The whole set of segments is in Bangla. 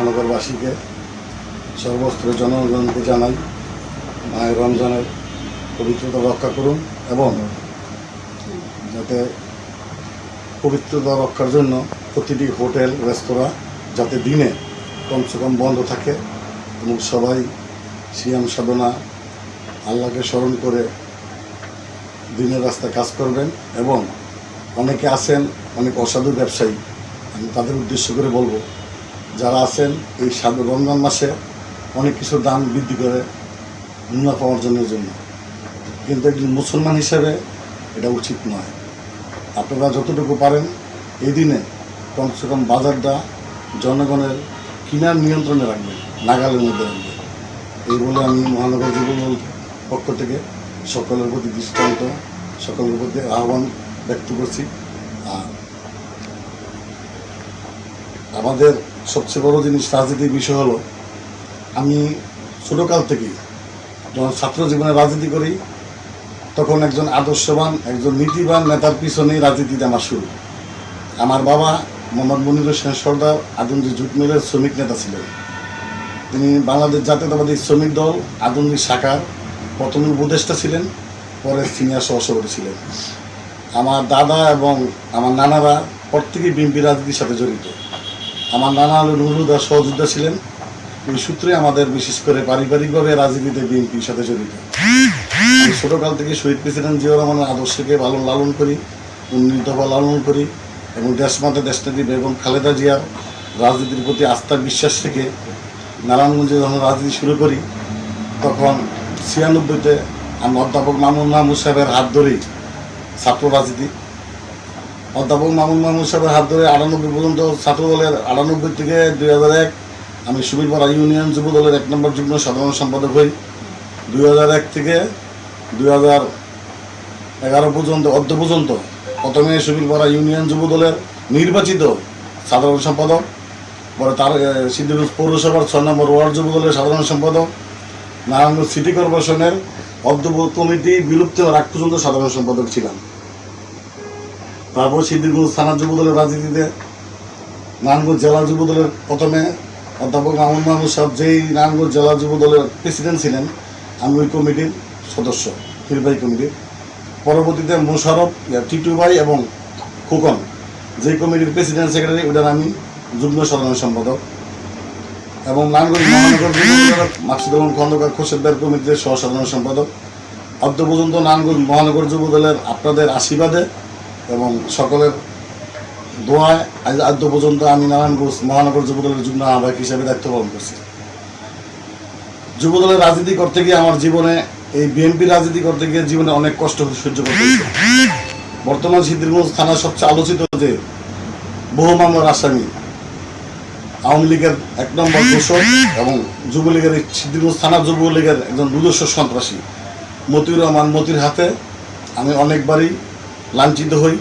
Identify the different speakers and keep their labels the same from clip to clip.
Speaker 1: মহানগরবাসীকে সর্বস্তরের জনগণকে জানাই মায়ের রমজানের পবিত্রতা রক্ষা করুন এবং যাতে পবিত্রতা রক্ষার জন্য প্রতিটি হোটেল রেস্তোরাঁ যাতে দিনে কমসে কম বন্ধ থাকে এবং সবাই সিয়াম সাধনা আল্লাহকে স্মরণ করে দিনের রাস্তায় কাজ করবেন। এবং অনেকে আছেন অনেক অসাধু ব্যবসায়ী, আমি তাদের উদ্দেশ্য করে বলবো, যারা আছেন এই রমজান মাসে অনেক কিছু দাম বৃদ্ধি করে মুনাফা অর্জনের জন্য, কিন্তু একজন মুসলমান হিসেবে এটা উচিত নয়। আপনারা যতটুকু পারেন এই দিনে কমসে কম বাজারটা জনগণের কিনার নিয়ন্ত্রণে রাখবেন, নাগালের মধ্যে রাখবেন। এই বলে আমি মহানগর যুবদল পক্ষ থেকে সকলের প্রতি দৃষ্টান্ত, সকলের প্রতি আহ্বান ব্যক্ত করছি। আর আমাদের সবচেয়ে বড় জিনিস রাজনীতির বিষয় হলো, আমি ছোটোকাল থেকেই যখন ছাত্র জীবনে রাজনীতি করি তখন একজন আদর্শবান, একজন নীতিবান নেতার পিছনেই রাজনীতিতে আমার শুরু। আমার বাবা মোহাম্মদ মনির হোসেন সর্দার আদমজী জুট মিলের শ্রমিক নেতা ছিলেন। তিনি বাংলাদেশ জাতীয়তাবাদী শ্রমিক দল আদমজী শাখার প্রথম উপদেষ্টা ছিলেন, পরে সিনিয়র সহসভাপতি ছিলেন। আমার দাদা এবং আমার নানারা প্রত্যেকেই বিএনপি রাজনীতির সাথে জড়িত। আমার নানা হল নুরুদার সহযোদ্ধা ছিলেন। এই সূত্রে আমাদের বিশেষ করে পারিবারিকভাবে রাজনীতিতে বিএনপির সাথে জড়িত। ছোটোকাল থেকে শহীদ প্রেসিডেন্ট জিয়াউর রহমানের আদর্শকে ভালো লালন করি, উন্নীতভাবে লালন করি এবং দেশমাতা দেশনেত্রী বেগম খালেদা জিয়ার রাজনীতির প্রতি আস্থা বিশ্বাস থেকে নারায়ণগঞ্জে যখন রাজনীতি শুরু করি তখন 96-তে আমি অধ্যাপক মামুন মাহমুদ সাহেবের হাত ধরেই ছাত্র রাজনীতি, অধ্যাপক মামুন মাহমুদ সাহেবের হাত ধরে 98 পর্যন্ত ছাত্রদলের 98 থেকে 2001 আমি সুবিরপাড়া ইউনিয়ন যুব দলের 1 নম্বর যুগ্ম সাধারণ সম্পাদক হই। 2001 থেকে 2011 পর্যন্ত পর্যন্ত প্রথমে সুবিরপাড়া ইউনিয়ন যুব দলের নির্বাচিত সাধারণ সম্পাদক, পরে তার সিদ্দিকগঞ্জ পৌরসভার 6 নম্বর ওয়ার্ড যুব দলের সাধারণ সম্পাদক, নারায়ণগঞ্জ সিটি কর্পোরেশনের কমিটি বিলুপ্ত হওয়ার আগ পর্যন্ত সাধারণ সম্পাদক ছিলাম। তারপর সিদ্দিকগঞ্জ থানা যুব দলের রাজনীতিতে নারায়ণগঞ্জ জেলা যুব দলের প্রথমে অধ্যাপক মামুন মাহমুদ সাহেব যেই নারায়ণগঞ্জ জেলা যুব দলের প্রেসিডেন্ট ছিলেন, আমি ওই কমিটির সদস্য, নির্বাহী কমিটির। পরবর্তীতে মোশারফ, টিটু ভাই এবং খোকন যেই কমিটির প্রেসিডেন্ট সেক্রেটারি, ওটার আমি যুগ্ম সাধারণ সম্পাদক। এবং নারায়ণগঞ্জ মহানগর যুব দলের মাকসুদুল আলম খন্দকার খোরশেদদার কমিটির সহ সাধারণ সম্পাদক। অদ্য পর্যন্ত নারায়ণগঞ্জ মহানগর যুব দলের আপনাদের আশীর্বাদে এবং সকলের দোয়ায় আজ পর্যন্ত আমি নারায়ণগঞ্জ মহানগর যুব দলের যুগ্ম আহ্বায়ক হিসেবে দায়িত্ব পালন করছি। যুব দলের রাজনীতি করতে গিয়ে আমার জীবনে, এই বিএনপি রাজনীতি করতে গিয়ে জীবনে অনেক কষ্ট সহ্য করতে হয়েছে। বর্তমান সিদ্দিকগঞ্জ থানার সবচেয়ে আলোচিত যে বহু মামলার আসামি, আওয়ামী লীগের 1 নম্বর দোষর এবং যুবলীগের সিদ্দিকগঞ্জ থানা যুবলীগের একজন দুদর্শ সন্ত্রাসী মতিউর রহমান মতির হাতে আমি অনেকবারই লাঞ্ছিত হই।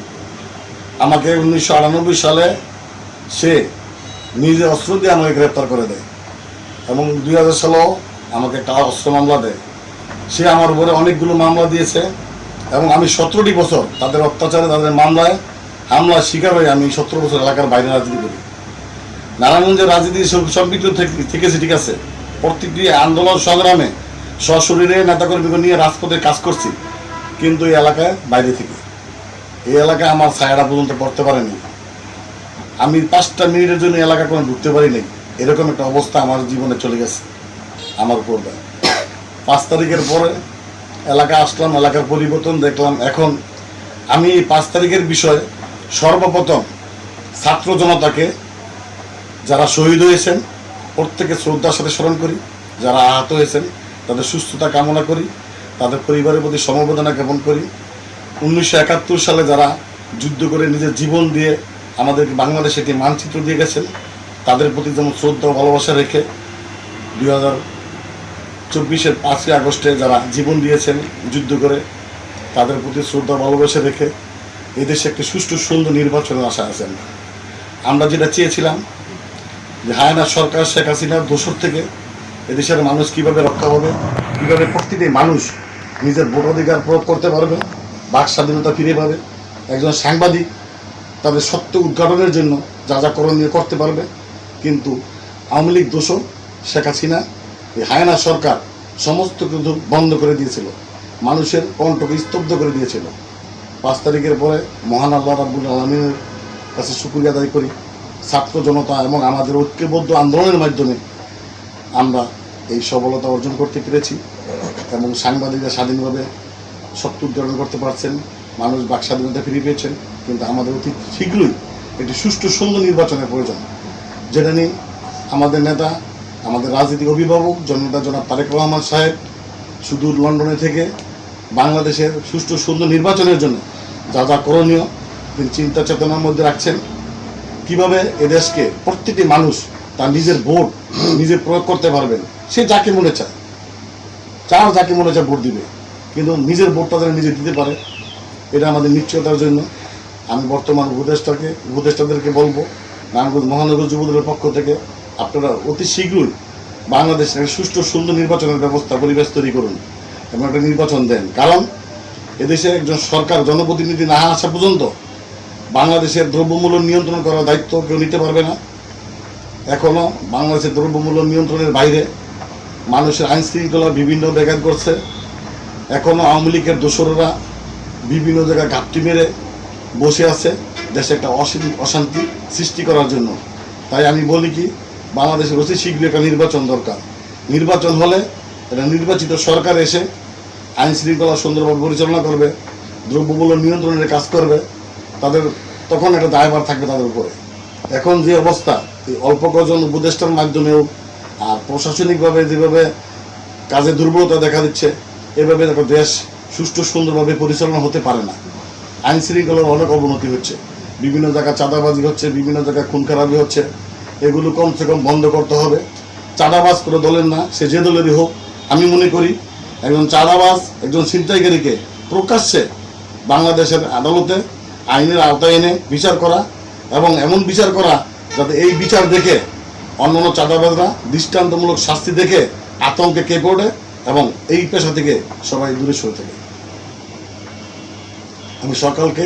Speaker 1: আমাকে 1998 সালে সে নিজে অস্ত্র দিয়ে আমাকে গ্রেপ্তার করে দেয় এবং 2000 সালেও আমাকে একটা অস্ত্র মামলা দেয়। সে আমার উপরে অনেকগুলো মামলা দিয়েছে এবং আমি 17টি বছর তাদের অত্যাচারে, তাদের মামলায় হামলার শিকার হয়ে আমি 17 বছর এলাকার বাইরে রাজনীতি করি। নারায়ণগঞ্জের রাজনীতি সম্পৃক্ত থেকেছে, ঠিক আছে, প্রত্যেকটি আন্দোলন সংগ্রামে সশরীরে নেতাকর্মীকে নিয়ে রাজপথে কাজ করছি, কিন্তু এই এলাকায় বাইরে থেকে, এই এলাকায় আমার ছায়াটা পর্যন্ত পড়তে পারেনি। আমি 5টা মিনিটের জন্য এলাকা কোনো ঢুকতে পারি নাই, এরকম একটা অবস্থা আমার জীবনে চলে গেছে আমার উপর। 5 তারিখের পরে এলাকা আসলাম, এলাকার পরিবর্তন দেখলাম। এখন আমি 5 তারিখের বিষয়ে সর্বপ্রথম ছাত্র জনতাকে, যারা শহীদ হয়েছেন প্রত্যেকে শ্রদ্ধার সাথে স্মরণ করি, যারা আহত হয়েছেন তাদের সুস্থতা কামনা করি, তাদের পরিবারের প্রতি সমবেদনা জ্ঞাপন করি। 1971 সালে যারা যুদ্ধ করে নিজের জীবন দিয়ে আমাদেরকে বাংলাদেশে একটি মানচিত্র দিয়ে গেছেন, তাদের প্রতি যেমন শ্রদ্ধা ও ভালোবাসা রেখে 2024-এর 5ই আগস্টে যারা জীবন দিয়েছেন যুদ্ধ করে, তাদের প্রতি শ্রদ্ধা ভালোবাসা রেখে এদেশে একটি সুষ্ঠু সুন্দর নির্বাচনের আশা আছেন। আমরা যেটা চেয়েছিলাম যে হায়না সরকার শেখ হাসিনার দোসর থেকে এদেশের মানুষ কীভাবে রক্ষা হবে, কীভাবে প্রতিটি মানুষ নিজের ভোটাধিকার প্রয়োগ করতে পারবে, বাক স্বাধীনতা ফিরে পাবে, একজন সাংবাদিক তাদের সত্য উদ্ঘাটনের জন্য যা যা করণীয় করতে পারবে। কিন্তু আওয়ামী লীগ দোষর, শেখ হাসিনা এই হায়না সরকার সমস্ত কিছু বন্ধ করে দিয়েছিল, মানুষের কণ্ঠকে স্তব্ধ করে দিয়েছিল। 5 তারিখের পরে মহান আল্লাহ রাব্বুল আলামিনের কাছে শুকরিয়া আদায় করি, ছাত্র জনতা এবং আমাদের ঐক্যবদ্ধ আন্দোলনের মাধ্যমে আমরা এই সফলতা অর্জন করতে পেরেছি এবং সাংবাদিকরা স্বাধীনভাবে সত্য উদ্ঘাটন করতে পারছেন, মানুষ বাক স্বাধীনতা ফিরে পেয়েছেন। কিন্তু আমাদের অতি শীঘ্রই একটি সুষ্ঠু সুন্দর নির্বাচনের প্রয়োজন, যেটা নিয়ে আমাদের নেতা, আমাদের রাজনৈতিক অভিভাবক জননেতা জনাব তারেক রহমান সাহেব সুদূর লন্ডনে থেকে বাংলাদেশের সুষ্ঠু সুন্দর নির্বাচনের জন্য যা যা করণীয় তিনি চিন্তা চেতনার মধ্যে রাখছেন। কিভাবে এদেশকে প্রত্যেকটি মানুষ তার নিজের ভোট নিজে প্রয়োগ করতে পারবেন, সে যাকে মনে চায় যাকে মনে চায় ভোট দিবে, কিন্তু নিজের ভোটটা যেন নিজে দিতে পারে, এটা আমাদের নিশ্চয়তার জন্য আমি বর্তমান উপদেষ্টাদেরকে বলবো, নারায়ণগঞ্জ মহানগর যুবদলের পক্ষ থেকে আপনারা অতি শীঘ্রই বাংলাদেশের সুষ্ঠু সুন্দর নির্বাচনের ব্যবস্থা পরিবেশ তৈরি করুন এবং একটা নির্বাচন দেন। কারণ এদেশে একজন সরকার জনপ্রতিনিধি না আসা পর্যন্ত বাংলাদেশের দ্রব্যমূল্য নিয়ন্ত্রণ করার দায়িত্ব কেউ নিতে পারবে না। এখনও বাংলাদেশের দ্রব্যমূল্য নিয়ন্ত্রণের বাইরে মানুষের আইন শৃঙ্খলা বিভিন্ন ব্যাঘাত করছে। এখনও আওয়ামী লীগের দোসররা বিভিন্ন জায়গায় ঘাপটি মেরে বসে আছে দেশে একটা অশান্তি সৃষ্টি করার জন্য। তাই আমি বলি কি, বাংলাদেশের অতি শীঘ্রই একটা নির্বাচন দরকার। নির্বাচন হলে এটা নির্বাচিত সরকার এসে আইন শৃঙ্খলা সুন্দরভাবে পরিচালনা করবে, দ্রব্যমূল্য নিয়ন্ত্রণের কাজ করবে, তাদের তখন একটা দায়ভার থাকবে তাদের উপরে। এখন যে অবস্থা, এই অল্প কজন উপদেষ্টার মাধ্যমেও আর প্রশাসনিকভাবে যেভাবে কাজে দুর্বলতা দেখা দিচ্ছে, এভাবে একটা দেশ সুষ্ঠু সুন্দরভাবে পরিচালনা হতে পারে না। আইন শৃঙ্খলার অনেক অবনতি হচ্ছে, বিভিন্ন জায়গায় চাঁদাবাজি হচ্ছে, বিভিন্ন জায়গায় খুন খারাপি হচ্ছে। এগুলো কমসে কম বন্ধ করতে হবে। চাঁদাবাজ কোনো দলের না, সে যে দলেরই হোক। আমি মনে করি একজন চাঁদাবাজ, একজন ছিনতাইকারীকে প্রকাশ্যে বাংলাদেশের আদালতে আইনের আওতায় এনে বিচার করা এবং এমন বিচার করা যাতে এই বিচার দেখে অন্যান্য চাঁদাবাজরা দৃষ্টান্তমূলক শাস্তি দেখে আতঙ্কে কেঁপে ওঠে এবং এই পেশা থেকে সবাই দূরে সরে থাকে। আমি সকালকে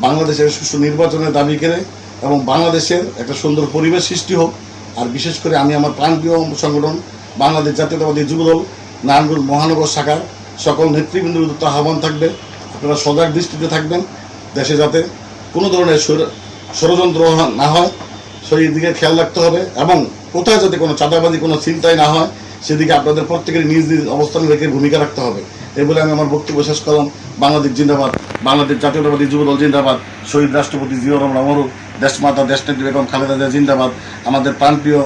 Speaker 1: বাংলাদেশের সুষ্ঠু নির্বাচনের দাবি করে এবং বাংলাদেশের একটা সুন্দর পরিবেশ সৃষ্টি হোক। আর বিশেষ করে আমি আমার প্রাণপ্রিয় সংগঠন বাংলাদেশ জাতীয়তাবাদী যুবদল নারায়ণগঞ্জ মহানগর শাখার সকল নেতৃবৃন্দের উদ্যোক্তা আহ্বান থাকবে, আপনারা সজাগ দৃষ্টিতে থাকবেন, দেশে যাতে কোনো ধরনের ষড়যন্ত্র না হয় সেই দিকে খেয়াল রাখতে হবে এবং কোথায় যাতে কোনো চাঁদাবাজি কোনো চিন্তাই না হয় সেদিকে আপনাদের প্রত্যেকের নিজ নিজ অবস্থান রেখে ভূমিকা রাখতে হবে। এই বলে আমি আমার বক্তব্য শেষ করলাম। বাংলাদেশ জিন্দাবাদ, বাংলাদেশ জাতীয়তাবাদী যুবদল জিন্দাবাদ, শহীদ রাষ্ট্রপতি জিয়াউর রহমান অমর, দেশমাতা দেশনেত্রী বেগম খালেদা জিয়া জিন্দাবাদ, আমাদের প্রাণপ্রিয়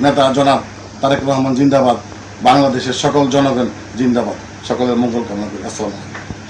Speaker 1: নেতা জনাব তারেক রহমান জিন্দাবাদ, বাংলাদেশের সকল জনগণ জিন্দাবাদ। সকলের মঙ্গল কামনা করি। আসসালামু আলাইকুম।